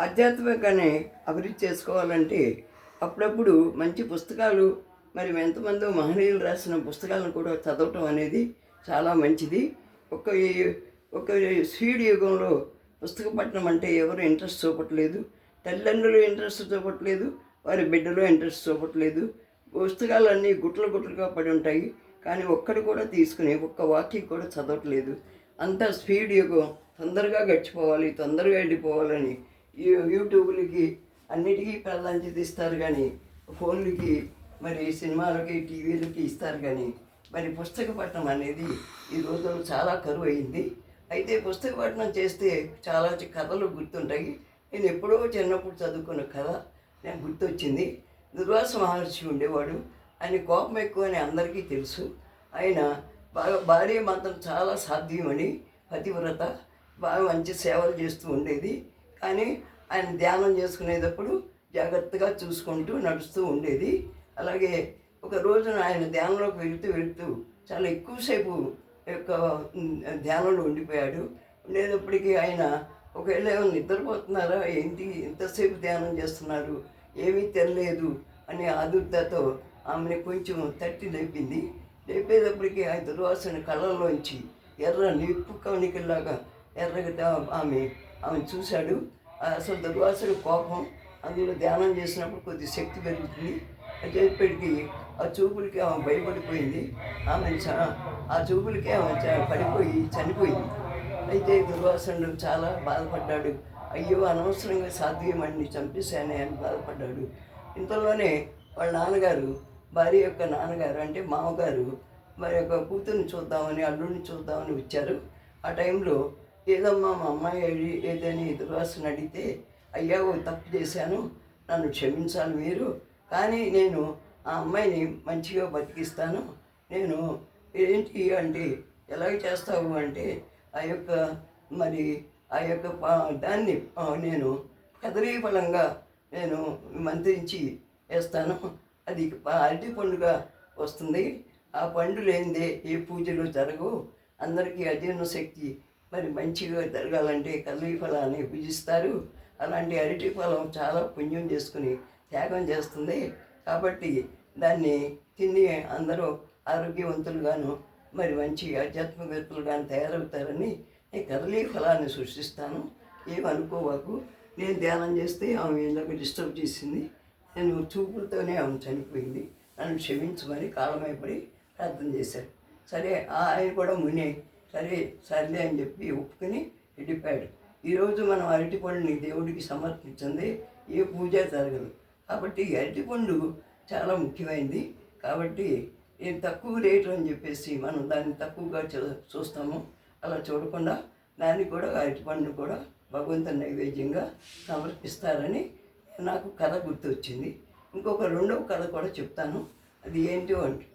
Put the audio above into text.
ఆధ్యాత్మికంగానే అభివృద్ధి చేసుకోవాలంటే అప్పుడప్పుడు మంచి పుస్తకాలు మరి ఎంతమందో మహనీయులు రాసిన పుస్తకాలను కూడా చదవటం అనేది చాలా మంచిది. ఒక ఒక స్పీడ్ యుగంలో పుస్తక పఠనం అంటే ఎవరు ఇంట్రెస్ట్ చూపట్లేదు. తల్లిదండ్రులు ఇంట్రెస్ట్ చూపట్లేదు, వారి బిడ్డలు ఇంట్రెస్ట్ చూపట్లేదు. పుస్తకాలన్నీ గుట్టలు గుట్టలుగా పడి ఉంటాయి, కానీ ఒక్కడు కూడా తీసుకుని ఒక్క వాక్యం కూడా చదవట్లేదు. అంతా స్పీడ్ యుగం, తొందరగా గడిచిపోవాలి, తొందరగా వెళ్ళిపోవాలని యూట్యూబ్లకి అన్నిటికీ ప్రాధాన్యత ఇస్తారు, కానీ ఫోన్లకి మరి సినిమాలకి టీవీలకి ఇస్తారు, కానీ మరి పుస్తక పఠనం అనేది ఈ రోజుల్లో చాలా కరువు అయింది. అయితే పుస్తక పఠనం చేస్తే చాలా కథలు గుర్తుంటాయి. నేను ఎప్పుడో చిన్నప్పుడు చదువుకున్న కథ నాకు గుర్తొచ్చింది. దుర్వాస మహర్షి ఉండేవాడు. ఆయన కోపం ఎక్కువ అని అందరికీ తెలుసు. ఆయన బాగా భార్య మాత్రం చాలా సాధ్యమని పతివ్రత, బాగా మంచి సేవలు చేస్తూ ఉండేది. కానీ ఆయన ధ్యానం చేసుకునేటప్పుడు జాగ్రత్తగా చూసుకుంటూ నడుస్తూ ఉండేది. అలాగే ఒక రోజున ఆయన ధ్యానంలోకి వెళుతూ చాలా ఎక్కువసేపు యొక్క ధ్యానంలో ఉండిపోయాడు. ఉండేటప్పటికీ ఆయన ఒకవేళ ఏమైనా నిద్రపోతున్నారా ఏంటి, ఎంతసేపు ధ్యానం చేస్తున్నారు, ఏమీ తెలియలేదు అనే ఆదుర్దతో ఆమెను కొంచెం తట్టి లేపింది. లేపేటప్పటికీ ఆ దుర్వాసన కళ్ళల్లోంచి ఎర్ర నిప్పు కణికల్లాగా ఎర్రగా ఆమె చూశాడు. అసలు దుర్వాసన కోపం, అందులో ధ్యానం చేసినప్పుడు కొద్ది శక్తి పెరుగుతుంది. చెప్పేటికి ఆ చూపులకి ఆమె భయపడిపోయింది. ఆమె ఆ చూపులకి ఆమె పడిపోయి చనిపోయింది. అయితే దుర్వాసనుడు చాలా బాధపడ్డాడు. అయ్యో, అనవసరంగా సాధ్యమని చంపేశానే అని బాధపడ్డాడు. ఇంతలోనే వాళ్ళ నాన్నగారు, భార్య యొక్క నాన్నగారు అంటే మామగారు, మరి యొక్క కూతుర్ని చూద్దామని, అల్లుడిని చూద్దామని వచ్చారు. ఆ టైంలో ఏదమ్మా మా అమ్మాయి ఏదని దుర్వాసన అడిగితే, అయ్యా ఓ తప్పు చేశాను, నన్ను క్షమించాలి మీరు, కానీ నేను ఆ అమ్మాయిని మంచిగా బతికిస్తాను. నేను ఏంటి అంటే ఎలాగ చేస్తావు అంటే ఆ యొక్క మరి ఆ యొక్క దాన్ని నేను కదలీ ఫలంగా నేను మంత్రించి వేస్తాను. అది అరటి పండుగ వస్తుంది. ఆ పండు లేనిదే ఏ పూజలు జరగవు. అందరికీ అజీర్ణ శక్తి మరి మంచిగా జరగాలంటే కదలీ ఫలాన్ని పూజిస్తారు. అలాంటి అరటి ఫలం చాలా పుణ్యం చేసుకుని త్యాగం చేస్తుంది. కాబట్టి దాన్ని తిని అందరూ ఆరోగ్యవంతులుగాను మరి మంచి ఆధ్యాత్మికవేత్తలుగాను తయారవుతారని నేను కదలీ ఫలాన్ని సృష్టిస్తాను, ఏమనుకోవాకు. నేను ధ్యానం చేస్తే ఆమె ఇందాక డిస్టర్బ్ చేసింది. నేను చూపులతోనే ఆమె చనిపోయింది, నన్ను క్షమించమని కాలమైపడి ప్రార్థన చేశాడు. సరే ఆయన కూడా మునే సర్లే అని చెప్పి ఒప్పుకొని వెళ్ళిపోయాడు. ఈరోజు మనం అరటిపండుని దేవుడికి సమర్పించింది, ఏ పూజ జరగదు. కాబట్టి అరటిపండు చాలా ముఖ్యమైనది. కాబట్టి నేను తక్కువ రేటు అని చెప్పేసి మనం దాన్ని తక్కువగా చూస్తాము. అలా చూడకుండా దాన్ని కూడా అరటిపండును కూడా భగవంతుని నైవేద్యంగా సమర్పిస్తారని నాకు కథ గుర్తొచ్చింది. ఇంకొక రెండవ కథ కూడా చెప్తాను. అది ఏంటో అంటే